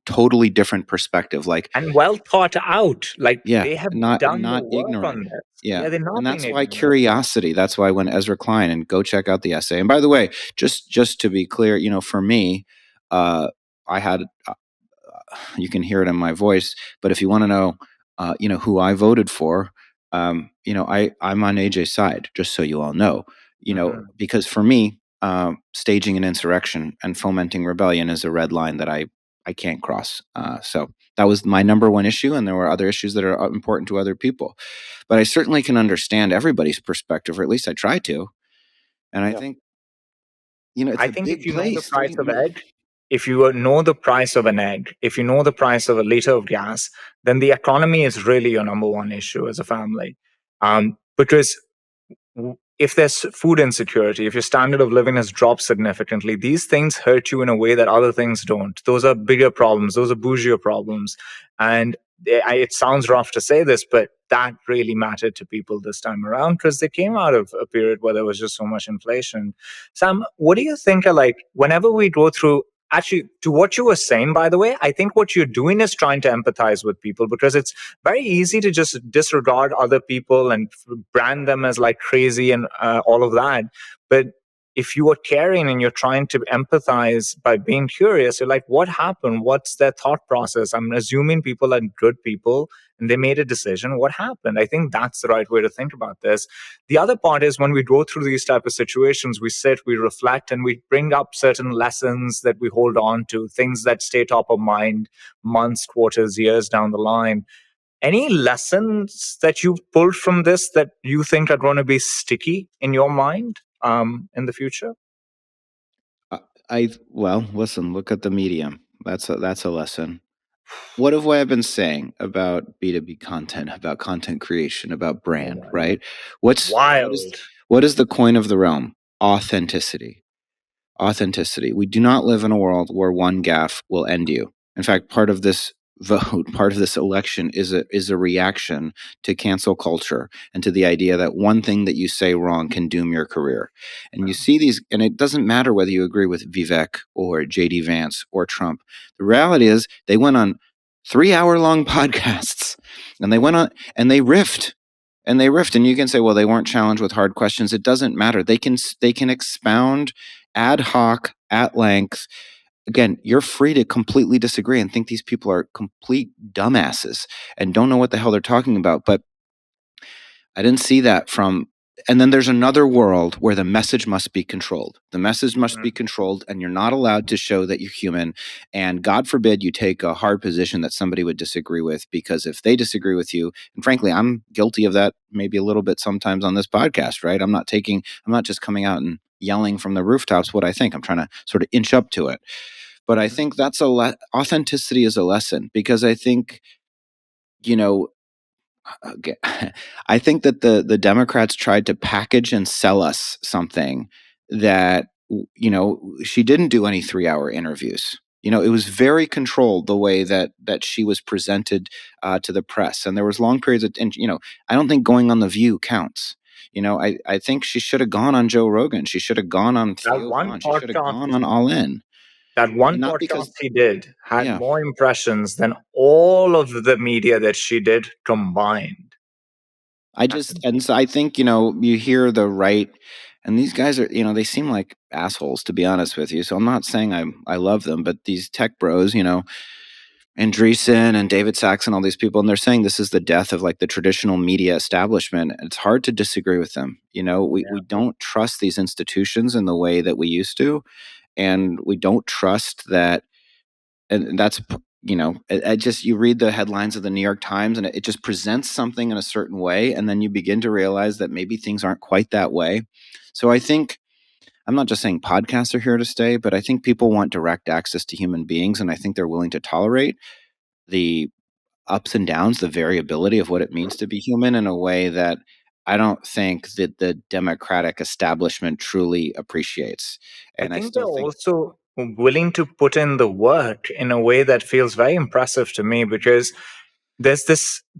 totally different perspective, and well thought out. They have not done ignorant. On this. Yeah, and that's why curiosity. That's why when Ezra Klein, and go check out the essay. And by the way, just to be clear, for me, I had. You can hear it in my voice, but if you want to know, who I voted for, I'm on AJ's side. Just so you all know, because for me, staging an insurrection and fomenting rebellion is a red line that I can't cross. So that was my number one issue, and there were other issues that are important to other people. But I certainly can understand everybody's perspective, or at least I try to. And I think, it's a big place. Know the price of egg, if you know the price of an egg, if you know the price of a liter of gas, then the economy is really your number one issue as a family. Because if there's food insecurity, if your standard of living has dropped significantly, these things hurt you in a way that other things don't. Those are bigger problems. Those are bougier problems. And it sounds rough to say this, but that really mattered to people this time around because they came out of a period where there was just so much inflation. Sam, what do you think are whenever we go through, actually, to what you were saying, by the way, I think what you're doing is trying to empathize with people, because it's very easy to just disregard other people and brand them as crazy and all of that. But if you are caring and you're trying to empathize by being curious, you're like, what happened? What's their thought process? I'm assuming people are good people and they made a decision. What happened? I think that's the right way to think about this. The other part is when we go through these type of situations, we sit, we reflect, and we bring up certain lessons that we hold on to, things that stay top of mind months, quarters, years down the line. Any lessons that you've pulled from this that you think are going to be sticky in your mind in the future? Listen, look at the medium. That's a lesson. What have I been saying about B2B content, about content creation, about brand, right? What is the coin of the realm? Authenticity. We do not live in a world where one gaffe will end you. In fact, part of this vote, part of this election is a reaction to cancel culture and to the idea that one thing that you say wrong can doom your career. And you see these, and it doesn't matter whether you agree with Vivek or JD Vance or Trump. The reality is they went on 3-hour-long podcasts and they went on and they riffed. And you can say, well, they weren't challenged with hard questions. It doesn't matter. They can expound ad hoc at length. Again, you're free to completely disagree and think these people are complete dumbasses and don't know what the hell they're talking about. But I didn't see that and then there's another world where the message must be controlled. The message must be controlled, and you're not allowed to show that you're human. And God forbid you take a hard position that somebody would disagree with, because if they disagree with you, and frankly, I'm guilty of that maybe a little bit sometimes on this podcast, right? I'm not just coming out and yelling from the rooftops what I think. I'm trying to sort of inch up to it. But I think that's authenticity is a lesson, because I think, I think that the Democrats tried to package and sell us something that, she didn't do any 3-hour interviews. It was very controlled, the way that she was presented to the press. And there was long periods of, and, I don't think going on The View counts. I think she should have gone on Joe Rogan. She should have gone on Theo Vaughn. She should have gone on All In. That one podcast he did had more impressions than all of the media that she did combined. So I think, you hear the right, and these guys are, they seem like assholes, to be honest with you. So I'm not saying I love them, but these tech bros, Andreessen and David Sachs and all these people, and they're saying this is the death of like the traditional media establishment. It's hard to disagree with them. We don't trust these institutions in the way that we used to, and we don't trust that. And that's, you read the headlines of the New York Times, and it just presents something in a certain way, and then you begin to realize that maybe things aren't quite that way. So I think, I'm not just saying podcasts are here to stay, but I think people want direct access to human beings, and I think they're willing to tolerate the ups and downs, the variability of what it means to be human, in a way that I don't think that the Democratic establishment truly appreciation. And I think they're also willing to put in the work in a way that feels very impressive to me, because there's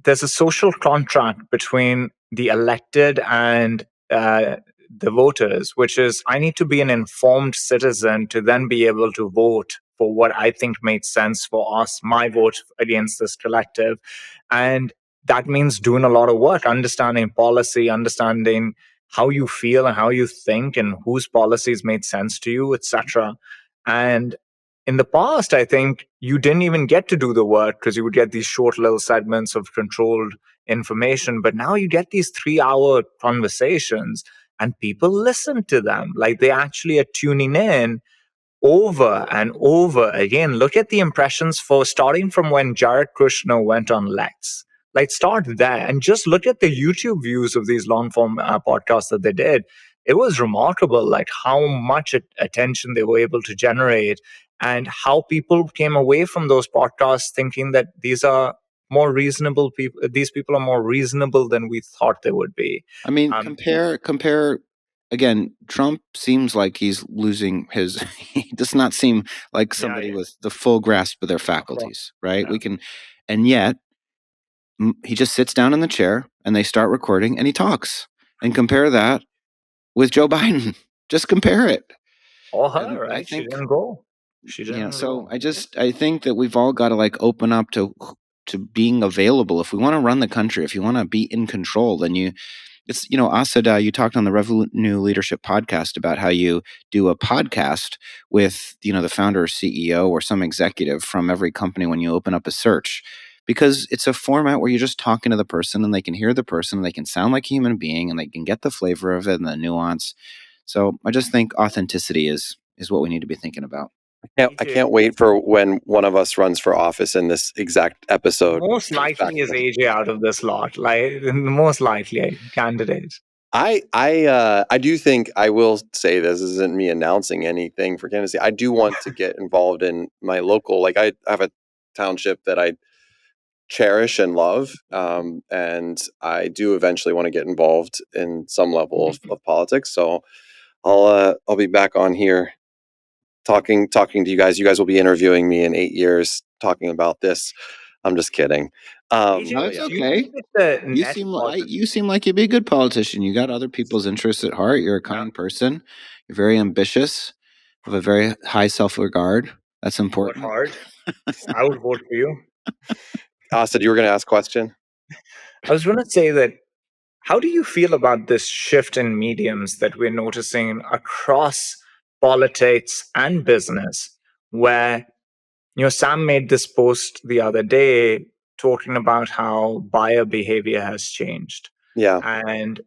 a social contract between the elected and the voters, which is, I need to be an informed citizen to then be able to vote for what I think makes sense for us, my vote against this collective. And that means doing a lot of work, understanding policy, understanding how you feel and how you think and whose policies made sense to you, etc. And in the past, I think you didn't even get to do the work, because you would get these short little segments of controlled information. But now you get these 3-hour conversations, and people listen to them. Like, they actually are tuning in over and over again. Look at the impressions for starting from when Jared Kushner went on Lex. Like, start there and just look at the YouTube views of these long form podcasts that they did. It was remarkable, like how much attention they were able to generate, and how people came away from those podcasts thinking that these are more reasonable people. These people are more reasonable than we thought they would be. I mean, compare. Again, Trump seems like he's losing his. He does not seem like somebody with the full grasp of their faculties, right? And yet he just sits down in the chair and they start recording and he talks. And compare that with Joe Biden. Just compare it. Or her, right? She didn't go. She didn't. So I think that we've all got to like open up to being available. If we want to run the country, if you want to be in control, then it's, Asad, you talked on the Revenue Leadership podcast about how you do a podcast with, the founder or CEO or some executive from every company when you open up a search, because it's a format where you're just talking to the person and they can hear the person, and they can sound like a human being, and they can get the flavor of it and the nuance. So I just think authenticity is what we need to be thinking about. I can't wait for when one of us runs for office in this exact episode. Most likely is AJ out of this lot, like the most likely candidate. I do think, I will say, this isn't me announcing anything for candidacy. I do want to get involved in my local, like I have a township that I cherish and love, and I do eventually want to get involved in some level of politics. So I'll be back on here talking to you guys. You guys will be interviewing me in 8 years talking about this. I'm just kidding. No, it's okay. You seem like you'd be a good politician. You got other people's interests at heart. You're a kind person. You're very ambitious, have a very high self-regard. That's important. Hard. I would vote for you. Asad, you were going to ask a question? I was going to say that, how do you feel about this shift in mediums that we're noticing across politics and business, where, Sam made this post the other day talking about how buyer behavior has changed. Yeah. And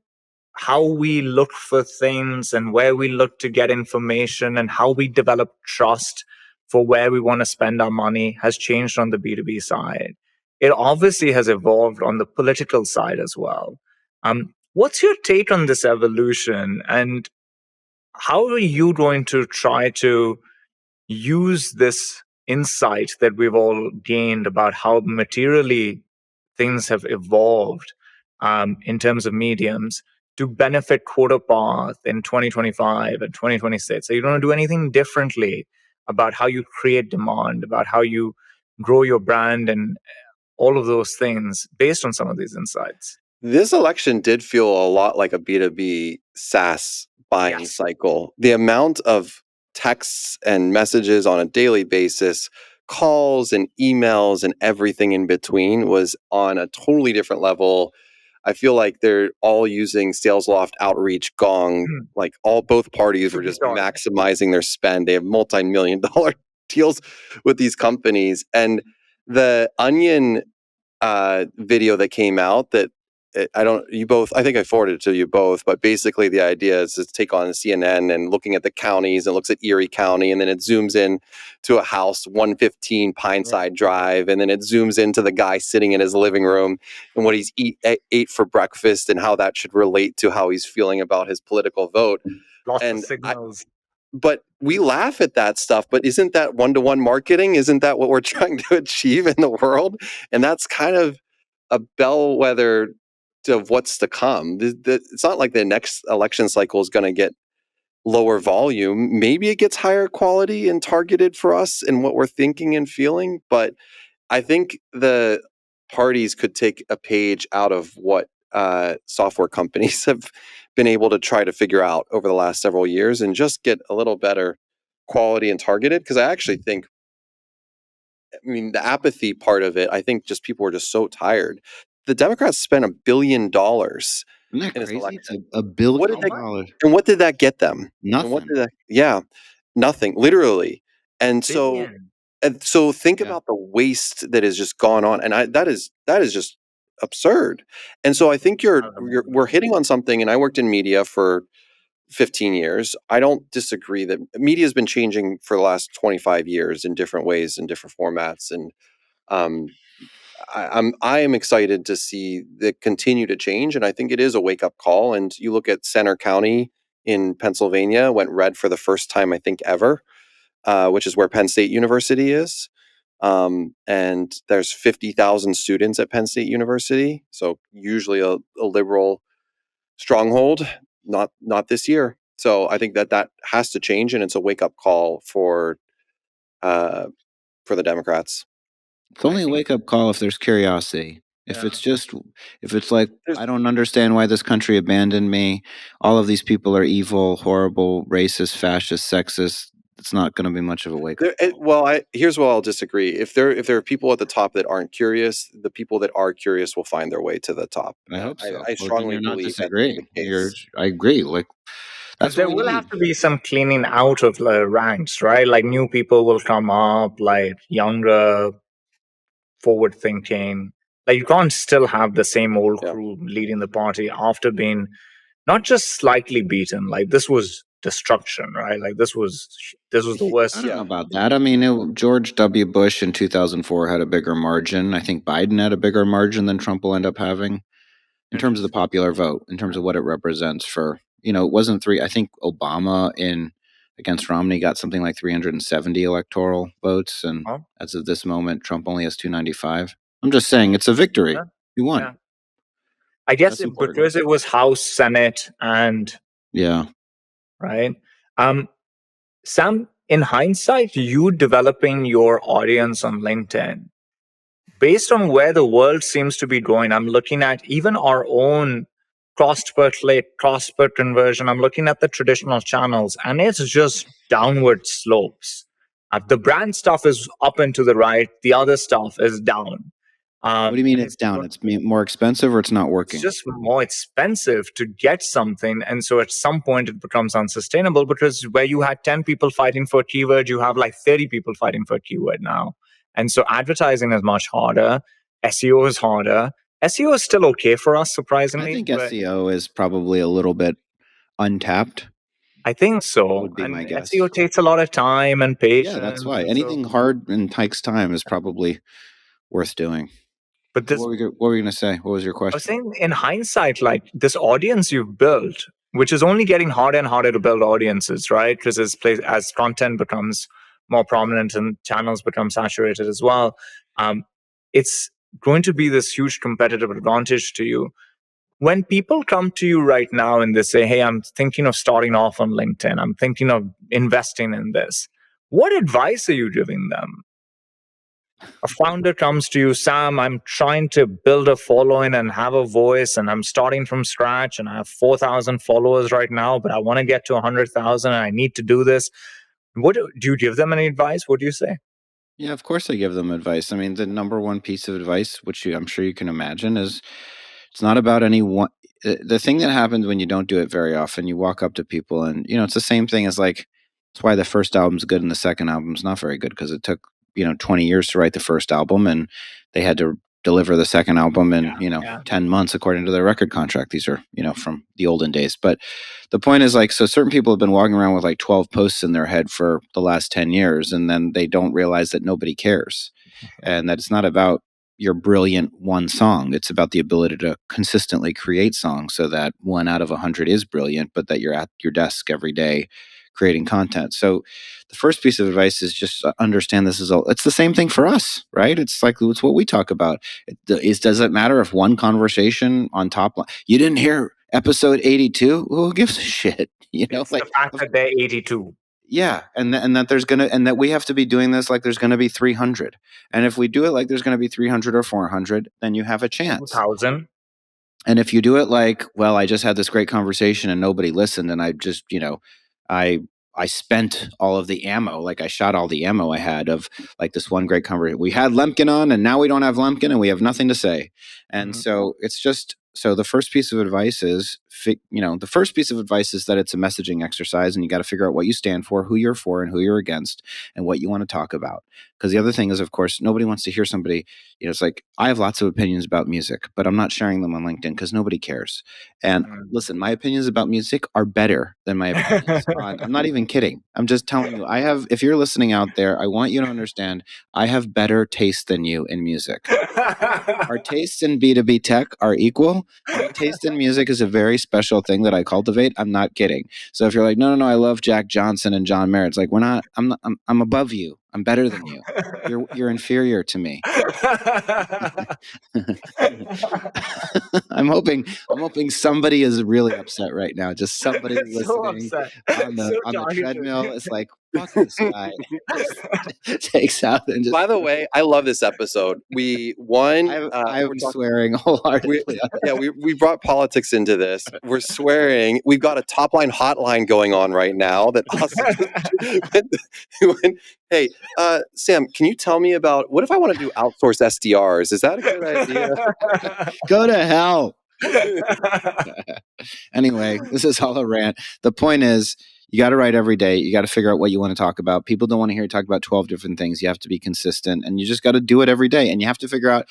how we look for things and where we look to get information and how we develop trust for where we want to spend our money has changed on the B2B side. It obviously has evolved on the political side as well. What's your take on this evolution, and how are you going to try to, use this insight that we've all gained about how materially things have evolved in terms of mediums to benefit QuotaPath in 2025 and 2026. So you don't do anything differently about how you create demand, about how you grow your brand, and all of those things based on some of these insights. This election did feel a lot like a B2B SaaS buying cycle. The amount of texts and messages on a daily basis, calls and emails and everything in between was on a totally different level. I feel like they're all using SalesLoft, Outreach, Gong. Like both parties were just maximizing their spend. They have multi-million-dollar deals with these companies. And the Onion video that came out that I think I forwarded it to you both, but basically the idea is to take on CNN and looking at the counties, and looks at Erie County, and then it zooms in to a house, 115 Pineside Drive, and then it zooms into the guy sitting in his living room and what he's ate for breakfast and how that should relate to how he's feeling about his political vote. Lots of signals. But we laugh at that stuff, but isn't that one-to-one marketing? Isn't that what we're trying to achieve in the world? And that's kind of a bellwether of what's to come. It's not like the next election cycle is going to get lower volume. Maybe it gets higher quality and targeted for us and what we're thinking and feeling. But I think the parties could take a page out of what software companies have been able to try to figure out over the last several years and just get a little better quality and targeted. Because I actually think, the apathy part of it, I think just people were just so tired. The Democrats spent $1 billion. Isn't that crazy? It's $1 billion. And what did that get them? Nothing. Nothing, literally. And so think about the waste that has just gone on, and that is just absurd. And so I think we're hitting on something. And I worked in media for 15 years. I don't disagree that media has been changing for the last 25 years in different ways, in different formats, and I am excited to see that continue to change, and I think it is a wake-up call. And you look at Center County in Pennsylvania, went red for the first time I think ever, which is where Penn State University is. And there's 50,000 students at Penn State University, so usually a liberal stronghold. Not this year. So I think that has to change, and it's a wake-up call for the Democrats. It's only a wake-up call if there's curiosity. If it's like, I don't understand why this country abandoned me, all of these people are evil, horrible, racist, fascist, sexist, it's not going to be much of a wake-up call. Well, here's where I'll disagree. If there are people at the top that aren't curious, the people that are curious will find their way to the top. I hope so. I strongly believe that's the case. I agree. Like, that's there will have to be some cleaning out of the ranks, right? Like new people will come up, like younger, forward thinking. Like you can't still have the same old crew leading the party after being not just slightly beaten. Like this was destruction, right? Like this was the worst. I don't know about that. George W. Bush in 2004 had a bigger margin. I think Biden had a bigger margin than Trump will end up having in terms of the popular vote, in terms of what it represents for, it wasn't I think Obama against Romney got something like 370 electoral votes. And as of this moment, Trump only has 295. I'm just saying it's a victory. He won. Yeah. I guess because it was House, Senate, and right. Sam, in hindsight, you developing your audience on LinkedIn, based on where the world seems to be going, I'm looking at even our own cost per click, cost per conversion. I'm looking at the traditional channels, and it's just downward slopes. The brand stuff is up and to the right. The other stuff is down. What do you mean it's down? It's more expensive, or it's not working? It's just more expensive to get something. And so at some point it becomes unsustainable, because where you had 10 people fighting for a keyword, you have like 30 people fighting for a keyword now. And so advertising is much harder. SEO is harder. SEO is still okay for us, surprisingly. I think SEO is probably a little bit untapped. I think so. Would be my guess. SEO takes a lot of time and patience. Yeah, that's why. Anything hard and takes time is probably worth doing. But what were you going to say? What was your question? I was saying, in hindsight, like this audience you've built, which is only getting harder and harder to build audiences, right? Because as content becomes more prominent and channels become saturated as well, it's going to be this huge competitive advantage to you. When people come to you right now and they say, hey, I'm thinking of starting off on LinkedIn, I'm thinking of investing in this, what advice are you giving them? A founder comes to you, Sam, I'm trying to build a following and have a voice, and I'm starting from scratch, and I have 4,000 followers right now, but I want to get to 100,000 and I need to do this. What do you give them any advice? What do you say? Yeah, of course I give them advice. I mean, the number one piece of advice, which I'm sure you can imagine, is it's not about any one. The thing that happens when you don't do it very often, you walk up to people and, it's the same thing as like, it's why the first album's good and the second album's not very good, because it took, 20 years to write the first album and they had to deliver the second album in, 10 months according to their record contract. These are, from the olden days. But the point is, like, so certain people have been walking around with like 12 posts in their head for the last 10 years, and then they don't realize that nobody cares and that it's not about your brilliant one song. It's about the ability to consistently create songs so that 1 out of 100 is brilliant, but that you're at your desk every day creating content. So the first piece of advice is just understand this is all, it's the same thing for us, right? It's like, it's what we talk about. Does it matter if one conversation on Topline, you didn't hear episode 82? Who gives a shit? It's like the fact that they're 82. Yeah, and that there's and that we have to be doing this like there's going to be 300. And if we do it like there's going to be 300 or 400, then you have a chance. 1,000. And if you do it like, well, I just had this great conversation and nobody listened, and I just, I spent all of the ammo, like I shot all the ammo I had of like this one great conversation. We had Lemkin on, and now we don't have Lemkin, and we have nothing to say. And so it's just, so the first piece of advice is, that it's a messaging exercise, and you got to figure out what you stand for, who you're for, and who you're against, and what you want to talk about. Because the other thing is, of course, nobody wants to hear somebody, it's like, I have lots of opinions about music, but I'm not sharing them on LinkedIn because nobody cares. And listen, my opinions about music are better than my opinions I'm not even kidding. I'm just telling you, if you're listening out there, I want you to understand, I have better taste than you in music. Our tastes in B2B tech are equal. My taste in music is a very special thing that I cultivate. I'm not kidding. So if you're like, no, I love Jack Johnson and John Mayer, it's like, I'm above you. I'm better than you. You're inferior to me. I'm hoping somebody is really upset right now. Just somebody listening on the treadmill. It's like, fuck this guy. Just takes out and just. By the way, I love this episode. I'm swearing wholeheartedly. We brought politics into this. We're swearing. We've got a Topline hotline going on right now that hey, Sam, can you tell me about, what if I want to do outsource SDRs? Is that a good idea? Go to hell. Anyway, this is all a rant. The point is, you got to write every day. You got to figure out what you want to talk about. People don't want to hear you talk about 12 different things. You have to be consistent, and you just got to do it every day. And you have to figure out,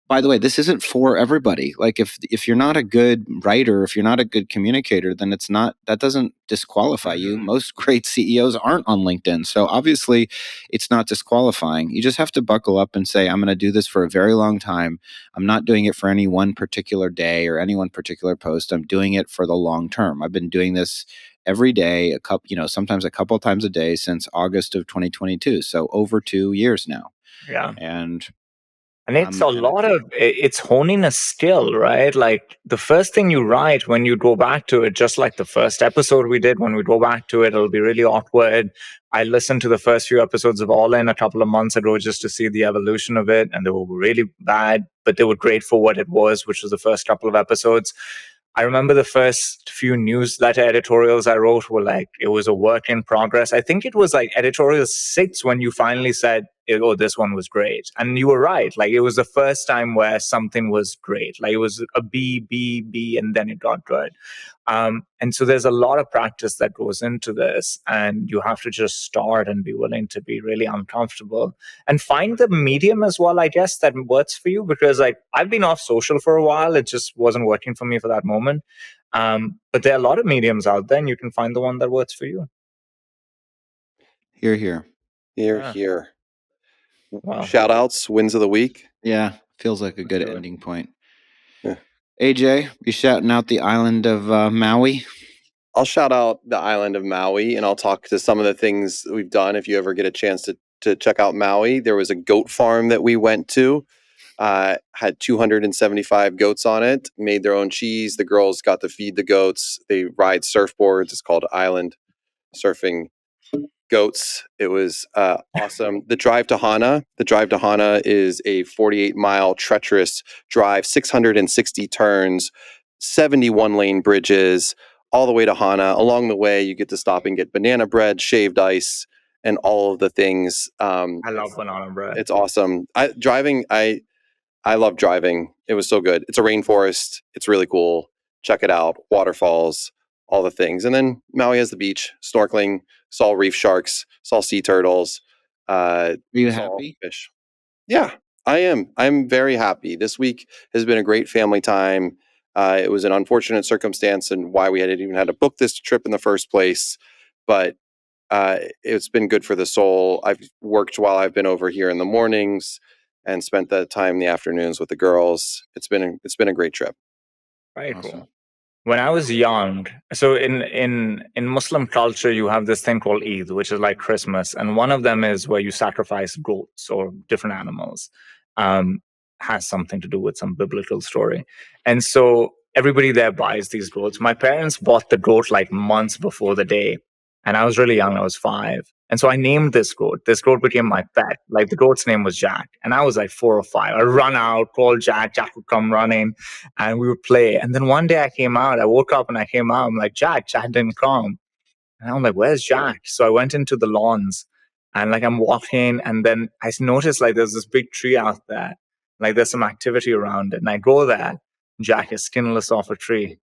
by the way, this isn't for everybody. Like if you're not a good writer, if you're not a good communicator, then that doesn't disqualify you. Most great CEOs aren't on LinkedIn. So obviously it's not disqualifying. You just have to buckle up and say, I'm going to do this for a very long time. I'm not doing it for any one particular day or any one particular post. I'm doing it for the long term. I've been doing this every day, sometimes a couple of times a day since August of 2022. So over 2 years now. Yeah. And it's it's honing a skill, right? Like the first thing you write when you go back to it, just like the first episode we did, when we go back to it, it'll be really awkward. I listened to the first few episodes of All In a couple of months ago just to see the evolution of it. And they were really bad, but they were great for what it was, which was the first couple of episodes. I remember the first few newsletter editorials I wrote were like, it was a work in progress. I think it was like editorial 6 when you finally said, oh, this one was great. And you were right. Like it was the first time where something was great. Like it was a B, and then it got good. And so there's a lot of practice that goes into this, and you have to just start and be willing to be really uncomfortable and find the medium as well, I guess, that works for you, because like I've been off social for a while. It just wasn't working for me for that moment. But there are a lot of mediums out there, and you can find the one that works for you. Hear, hear. Here. Wow. Shout outs, wins of the week. Yeah, feels like a good ending point. Yeah. AJ, you shouting out the island of Maui? I'll shout out the island of Maui, and I'll talk to some of the things we've done. If you ever get a chance to check out Maui, there was a goat farm that we went to. Had 275 goats on it, made their own cheese. The girls got to feed the goats. They ride surfboards. It's called Island Surfing Goats. It was awesome. The drive to Hana is a 48-mile treacherous drive, 660 turns, 71 lane bridges, all the way to Hana. Along the way, you get to stop and get banana bread, shaved ice, and all of the things. I love banana bread. It's awesome. I love driving. It was so good. It's a rainforest. It's really cool. Check it out. Waterfalls, all the things. And then Maui has the beach, snorkeling, saw reef sharks, saw sea turtles. Are you happy? Fish. Yeah, I am. I'm very happy. This week has been a great family time. It was an unfortunate circumstance and why we had even had to book this trip in the first place. But it's been good for the soul. I've worked while I've been over here in the mornings and spent the time in the afternoons with the girls. It's been a great trip. Right. Awesome. Cool. When I was young, so in Muslim culture, you have this thing called Eid, which is like Christmas, and one of them is where you sacrifice goats or different animals. Has something to do with some biblical story, and so everybody there buys these goats. My parents bought the goat like months before the day, and I was really young. I was 5. And so I named this goat. This goat became my pet. Like the goat's name was Jack. And I was like 4 or 5. I'd run out, call Jack. Jack would come running and we would play. And then one day I woke up and I came out. I'm like, Jack didn't come. And I'm like, where's Jack? So I went into the lawns and like I'm walking. And then I noticed like there's this big tree out there. Like there's some activity around it. And I go there. Jack is skinless off a tree.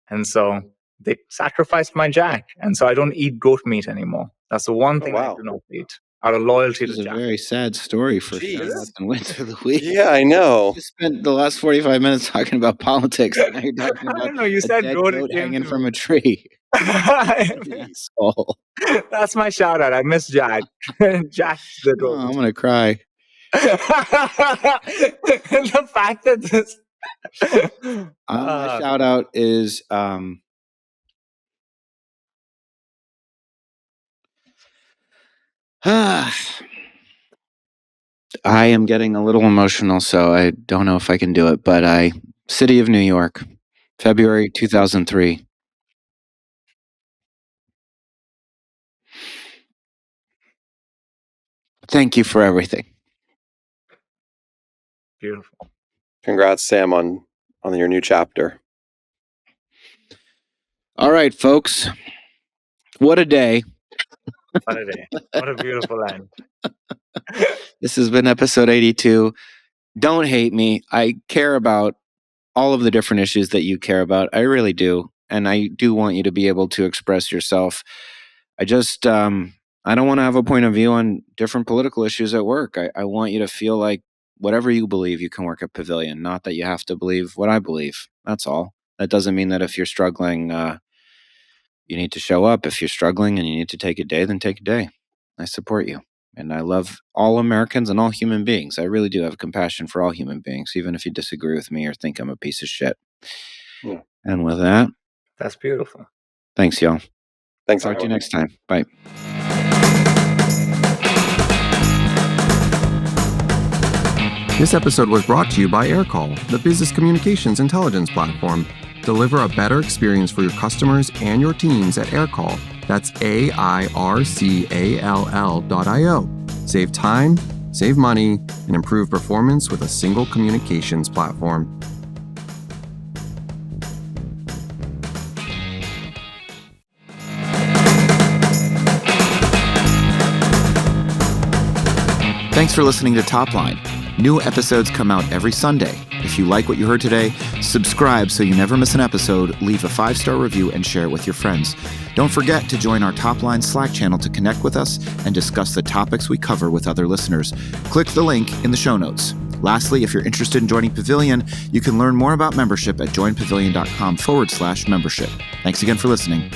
And so they sacrificed my Jack. And so I don't eat goat meat anymore. That's the one thing I do not eat out of loyalty to Jack. It's a very sad story for Charlotte and Winter of the Week. Yeah, I know. You spent the last 45 minutes talking about politics. And now you're talking about you said goat hanging from a tree. That's my shout out. I miss Jack. Jack's the goat. I'm going to cry. The fact that this... my shout out is... I am getting a little emotional, so I don't know if I can do it, but City of New York, February 2003. Thank you for everything. Beautiful. Congrats, Sam, on your new chapter. All right, folks. What a day. What a day. What a beautiful end. This has been episode 82. Don't hate me. I care about all of the different issues that you care about. I really do. And I do want you to be able to express yourself. I just, I don't want to have a point of view on different political issues at work. I want you to feel like whatever you believe, you can work at Pavilion. Not that you have to believe what I believe. That's all. That doesn't mean that if you're struggling, you need to show up. If you're struggling and you need to take a day, then take a day. I support you. And I love all Americans and all human beings. I really do have compassion for all human beings, even if you disagree with me or think I'm a piece of shit. Yeah. And with that... That's beautiful. Thanks, y'all. Thanks. Talk to you next time. Bye. This episode was brought to you by AirCall, the business communications intelligence platform. Deliver a better experience for your customers and your teams at AirCall. That's AIRCALL.io. Save time, save money, and improve performance with a single communications platform. Thanks for listening to Topline. New episodes come out every Sunday. If you like what you heard today, subscribe so you never miss an episode, leave a 5-star review, and share it with your friends. Don't forget to join our Topline Slack channel to connect with us and discuss the topics we cover with other listeners. Click the link in the show notes. Lastly, if you're interested in joining Pavilion, you can learn more about membership at joinpavilion.com/membership. Thanks again for listening.